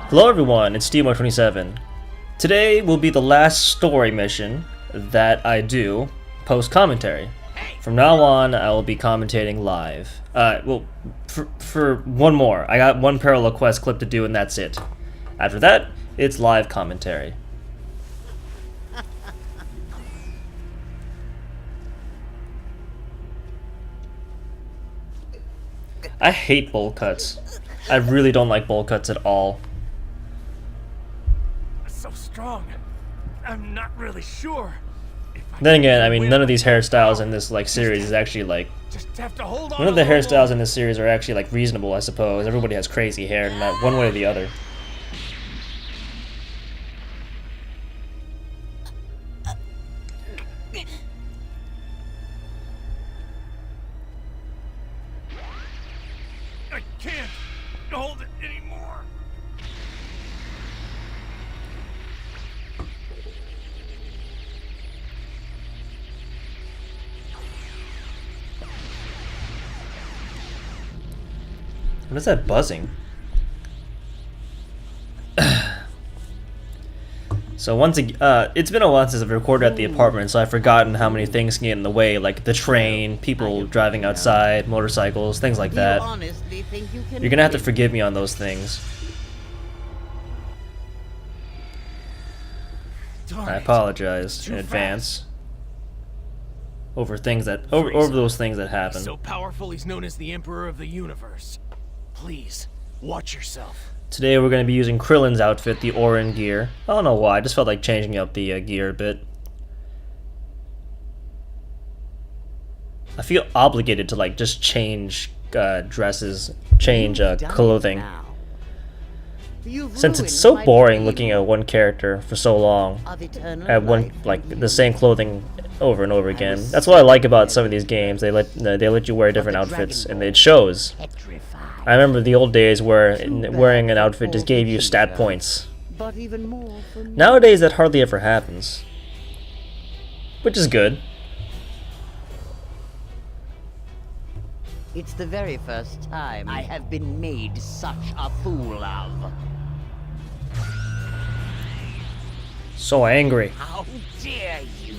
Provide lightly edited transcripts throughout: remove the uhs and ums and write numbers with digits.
Hello everyone, it's Steve27. Today will be the last story mission that I do post-commentary. From now on, I will be commentating live. Well, for one more. I got one parallel quest clip to do and that's it. After that, it's live commentary. I hate bowl cuts. I really don't like bowl cuts at all. So strong. I'm not really sure. Then again, I mean, none of these hairstyles in this series is actually none of the hairstyles in this series are actually reasonable. I suppose everybody has crazy hair, not one way or the other. I can't hold it anymore. What is that buzzing? So it's been a while since I've recorded at the apartment, so I've forgotten how many things can get in the way, like the train, people driving outside, motorcycles, things like that. You're gonna have to forgive me on those things. I apologize in advance over those things that happen. So powerful, he's known as the Emperor of the Universe. Please, watch yourself. Today we're going to be using Krillin's outfit, the Orin gear. I don't know why, I just felt like changing up the gear a bit. I feel obligated to just change dresses, change clothing. Since it's so boring looking at one character for so long, at the same clothing over and over again. That's what I like about some of these games. They let you wear different outfits, and it shows. I remember the old days where wearing an outfit just gave you stat points. Nowadays that hardly ever happens, which is good. It's the very first time I have been made such a fool of. So angry. How dare you?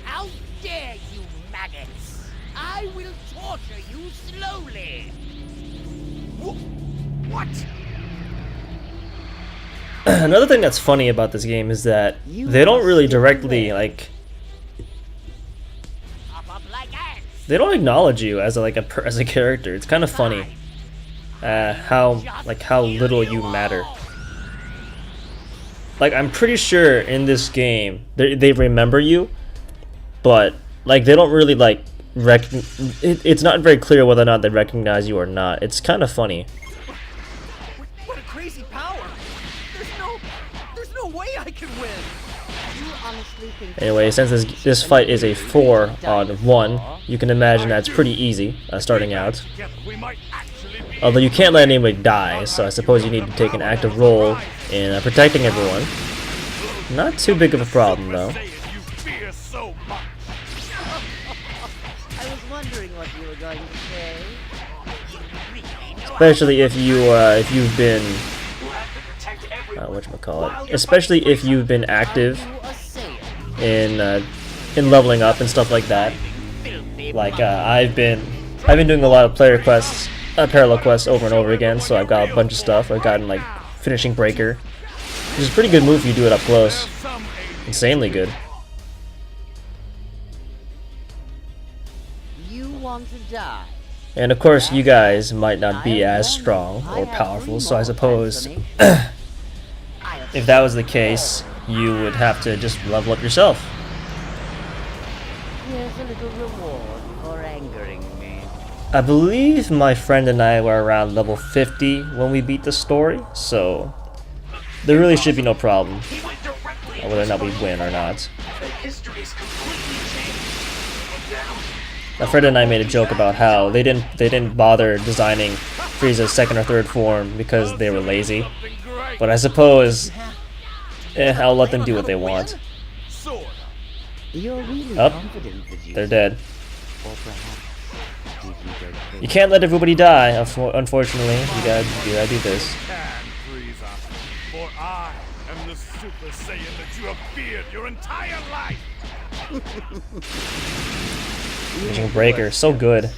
How dare you, maggots? I will torture you slowly. What? Another thing that's funny about this game is that they don't really directly they don't acknowledge you as a character. It's kind of funny how little you matter. I'm pretty sure in this game they remember you, but they don't really it's not very clear whether or not they recognize you or not. It's kind of funny. What a crazy power! There's no way I can win. Anyway, since this fight is a 4-on-1, you can imagine that's pretty easy starting out. Although you can't let anybody die, so I suppose you need to take an active role in protecting everyone. Not too big of a problem though. I was wondering what you were going to say. Especially if you've been especially if you've been active in leveling up and stuff like that. I've been doing a lot of parallel quests over and over again, so I've got a bunch of stuff. I've gotten finishing Breaker, which is a pretty good move if you do it up close. Insanely good. You want to die? And of course, you guys might not be as strong or powerful, so I suppose if that was the case, you would have to just level up yourself. Here's a little reward for angering me. I believe my friend and I were around level 50 when we beat the story, so there really should be no problem whether or not we win or not. My friend and I made a joke about how they didn't bother designing Frieza's second or third form because they were lazy, but I suppose I'll let them do what they want. They're dead. You can't let everybody die, unfortunately. You gotta do this. For I am the Super Saiyan that you have feared your entire life! Vision Breaker, so good.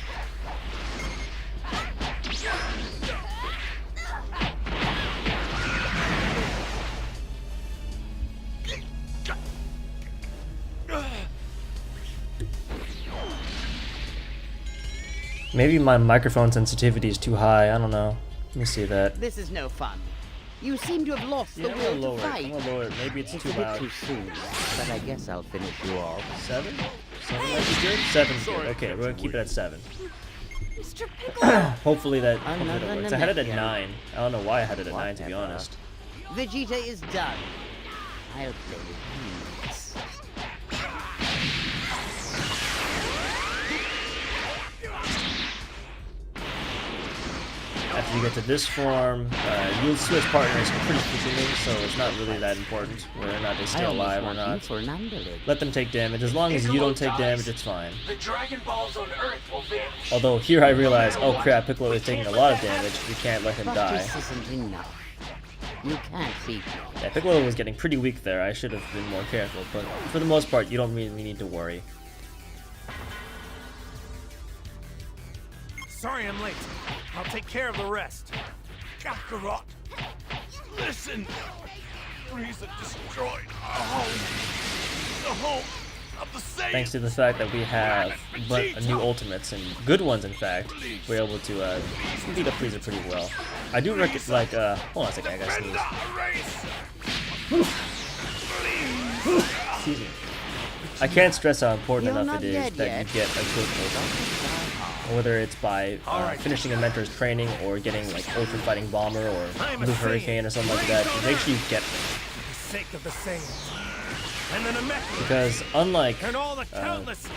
Maybe my microphone sensitivity is too high, I don't know. Let me see that. This is no fun. You seem to have lost the will to fight. I'm gonna lower it. Maybe it's too a bit loud. too soon, but I guess I'll finish you off. 7? 7 might be good? 7's good. Okay, we're gonna keep it at 7. Mr. Piccolo! Hopefully that Another works. I had it at Namekian. 9. I don't know why I had it at 9, to be Whatever. honest. Vegeta is done. I'll play with peanuts. After you get to this form, you'll switch partners pretty frequently, so it's not really that important whether or not they stay I almost alive or want you not. for an underling. Let them take damage. As long as you don't take damage, it's fine. The Dragon Balls on Earth will vanish. Although here I realize, oh crap, Piccolo is taking a lot of damage. We can't let him But die. this isn't enough. You can't beat me. Yeah, Piccolo was getting pretty weak there. I should have been more careful, but for the most part, you don't really need to worry. Sorry I'm late. I'll take care of the rest. Kakarot! Listen! Frieza destroyed our home. The home of the Saiyans. Thanks to the fact that we have new ultimates, and good ones in fact, we're able to beat up Frieza pretty well. I do hold on a second, I gotta sneeze. Excuse me. I can't stress how important You're enough not it is dead that yet. you get a good ultimate. Whether it's by finishing a mentor's training or getting like Ultra Fighting Bomber or Blue Hurricane or something like that, make sure you get them. For the sake of the Saiyans. And the Namekians. Because unlike And all the countless,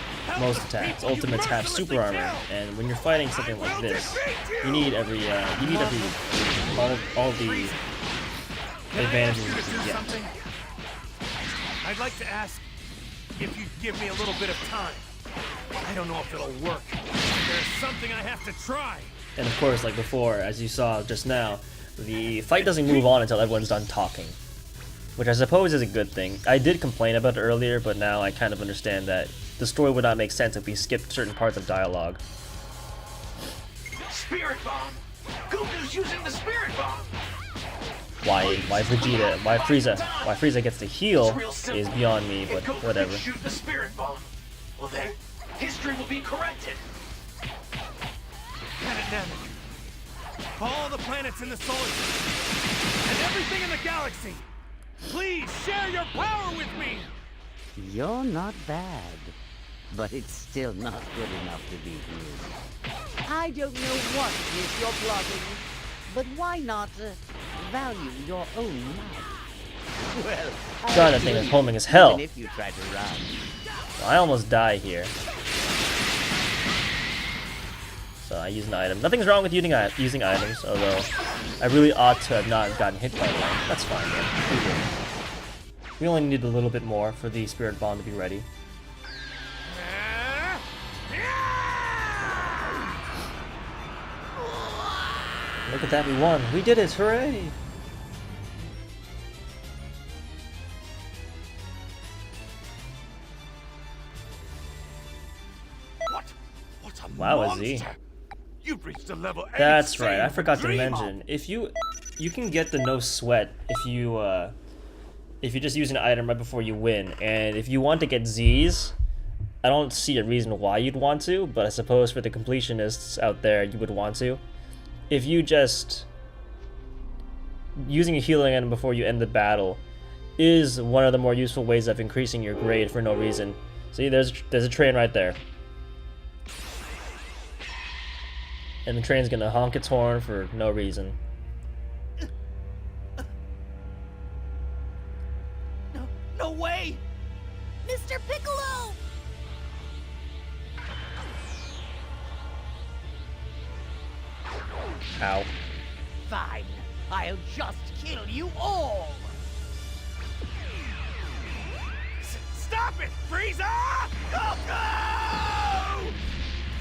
most attacks, ultimates have super armor, and when you're fighting something like this, you need all the advantages you can get. Something? I'd like to ask if you'd give me a little bit of time. I don't know if it'll work. There's something I have to try. And of course, like before, as you saw just now, the fight doesn't move on until everyone's done talking, which I suppose is a good thing. I did complain about it earlier, but now I kind of understand that the story would not make sense if we skipped certain parts of dialogue. Spirit Bomb! Goku's using the Spirit Bomb! Why Frieza gets to heal is beyond me, but If Goku whatever. can shoot the Spirit Bomb, well then, history will be corrected. Planet Namek. All the planets in the solar system. And everything in the galaxy. Please share your power with me. You're not bad, but it's still not good enough to beat me. I don't know what it is you're plotting, but why not value your own life? Well, God, that thing is homing as hell. even if you try to run. I almost die here. So I use an item. Nothing's wrong with using items, although I really ought to have not gotten hit by one. That's fine, man. We only need a little bit more for the Spirit Bomb to be ready. Look at that, we won. We did it, hooray! What a Wow, monster. Z. You've reached a level 8 That's right, I Saiyan forgot to dream of. mention. If you can get the no sweat if you just use an item right before you win, and if you want to get Z's, I don't see a reason why you'd want to, but I suppose for the completionists out there, you would want to. If you just using a healing item before you end the battle is one of the more useful ways of increasing your grade for no reason. See, there's a train right there. And the train's gonna honk its horn for no reason. No way! Mr. Piccolo! Ow. Fine, I'll just kill you all. Stop it, Frieza! Goku!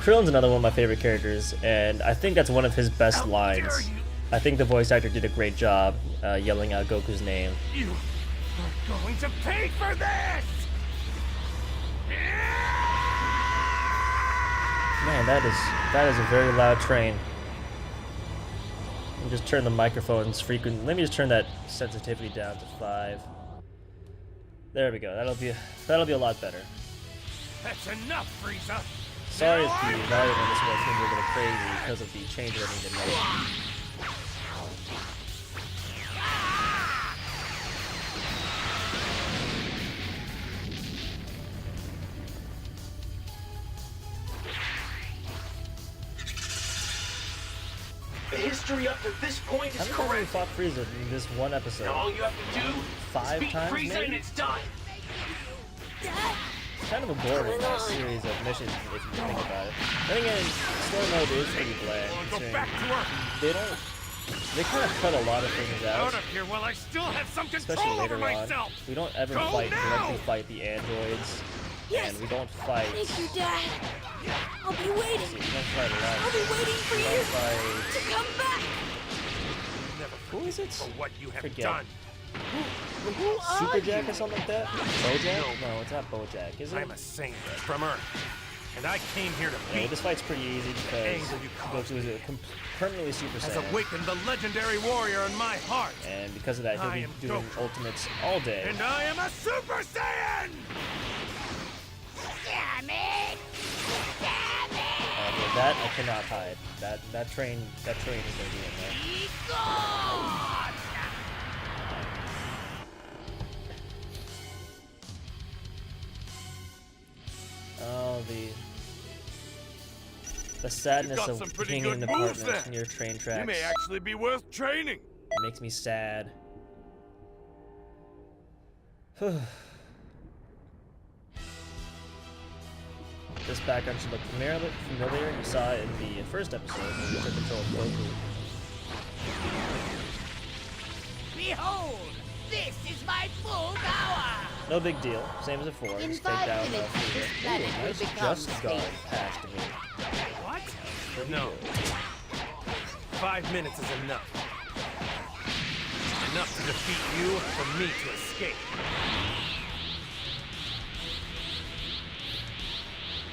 Krillin's another one of my favorite characters, and I think that's one of his best How lines. dare you I think the voice actor did a great job yelling out Goku's name. You are going to pay for this! Man, that is a very loud train. Let me just turn the microphones frequent. Let me just turn that sensitivity down to 5. There we go. That'll be a lot better. That's enough, Frieza! Sorry if the volume on this one's gonna be a little crazy because of the changes I need to make. The history up to this point is How many times have we correct. fought Frieza in this one episode? Now all you have to do 5 is beat times, Frieza maybe? and it's done. It's kind of a boring series of missions if you think about it. Then again, story mode is pretty bland. Go considering back to work. They kind of cut a lot of things Out out, of here while I still have some especially control later over on. myself! We don't ever Go directly now! fight the androids, Yes. and we don't fight. Thank you, Dad. I'll be waiting. We don't fight a lot. I'll be waiting for We you don't fight. to come back. Never Who is it? for what you have Forget. done. Super Jack or something like that? Bojack? No, it's not Bojack, is it? I'm a saint from Earth, and I came here to Yeah, beat this fight's pretty easy because anger you caused Goku is a permanently Super has Saiyan. awakened the legendary warrior in my heart. And because of that, he'll I be am doing Goku. ultimates all day. And I am a Super Saiyan! Damn it! Damn it! Okay, that I cannot hide. That train is gonna be in there. Be gone! Oh, the sadness got of some pretty being good in an moves apartment there. near train You tracks. may actually be worth training. It makes me sad. This background should look familiar. You saw it in the first episode when we took control of Goku. Behold, this is my full power. No big deal. Same as before. In Just take 5 down minutes, Frieza. this planet Ooh, will nice become Just Guard space. patch to me. What? No. 5 minutes is enough. Enough to defeat you and for me to escape.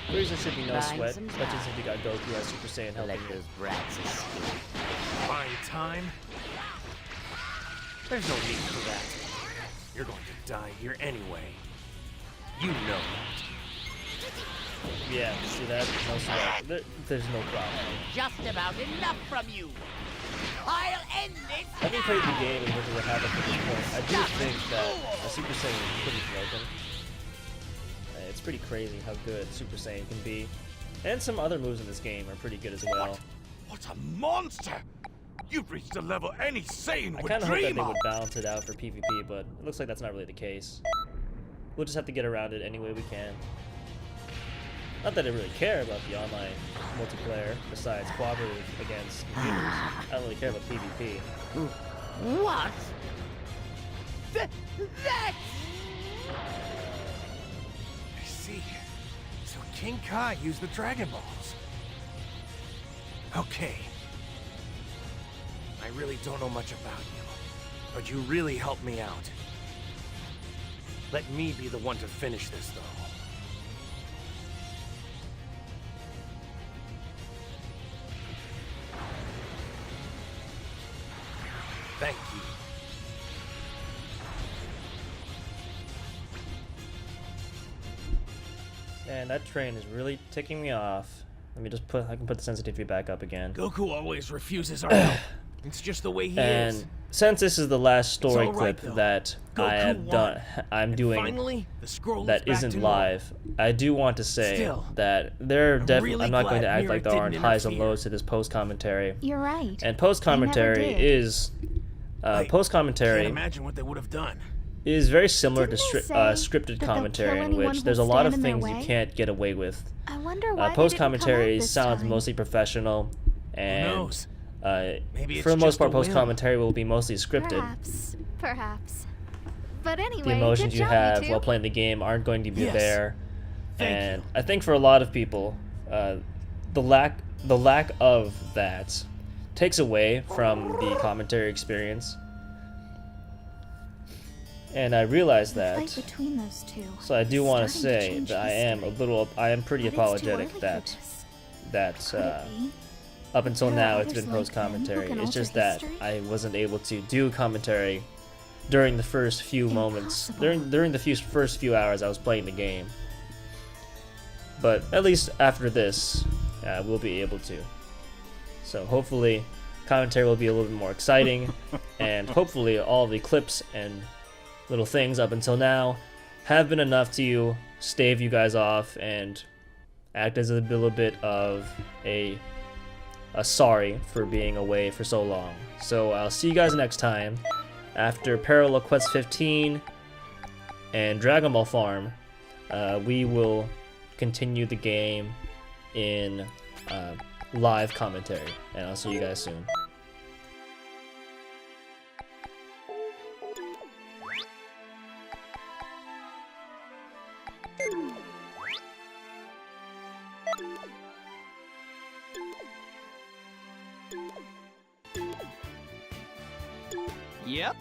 Frieza should be no Find sweat, some especially time. since we got Goku as Super Saiyan helping Let you. those brats escape. Buying time? There's no need for that. You're going to die here anyway. You know that. Yeah, see that? No sweat. There's no problem. Just about enough from you. I'll end this Having played the game and worked with Havoc at this point, I do think that a Super Saiyan is pretty broken. It's pretty crazy how good Super Saiyan can be. And some other moves in this game are pretty good as well. What a monster! You've reached a level any sane I would kind of hope that dream they of. would balance it out for PvP, but it looks like that's not really the case. We'll just have to get around it any way we can. Not that I really care about the online multiplayer, besides cooperative against computers. I don't really care about PvP. What? That's I see. So King Kai used the Dragon Balls. Okay. I really don't know much about you, but you really helped me out. Let me be the one to finish this, though. Thank you. And that train is really ticking me off. Let me just I can put the sensitivity back up again. Goku always refuses our help. It's just the way he And is. since this is the last story all right, clip though. that Goku I have won. done, I'm And doing finally, the scroll that is back isn't to live, I do want to say Still, that there are definitely. really I'm not going to glad act like there Mira aren't didn't highs and interfere. lows to this post commentary. You're right. And post commentary They never did. is I post Can't commentary imagine what they would have done. is very similar to Didn't they say scripted that they'll commentary, kill in anyone which who'll there's a lot of stand in their things you way? can't get away with. I wonder why Post they didn't come out commentary this sounds time. mostly professional, and knows? Maybe for it's the most just part, the will. post commentary will be mostly scripted. Perhaps. But anyway, The emotions good you job, have two. while playing the game aren't going to be Yes. there, Thank and you. I think for a lot of people, the lack of that takes away from the commentary experience. And I realized The fight that, between those two. so I do is want to starting say change that history. I am pretty But it's too apologetic early for that this. Could it be? up until There are now it's others been like post commentary. him who can It's just alter that history? I wasn't able to do commentary during the first few moments, during the first few hours I was playing the game. But at least after this, we'll be able to. So hopefully, commentary will be a little bit more exciting, and hopefully all the clips and little things up until now have been enough to stave you guys off and act as a little bit of a sorry for being away for so long. So I'll see you guys next time after Parallel Quest 15 and Dragon Ball Farm. We will continue the game in live commentary, and I'll see you guys soon. Yep,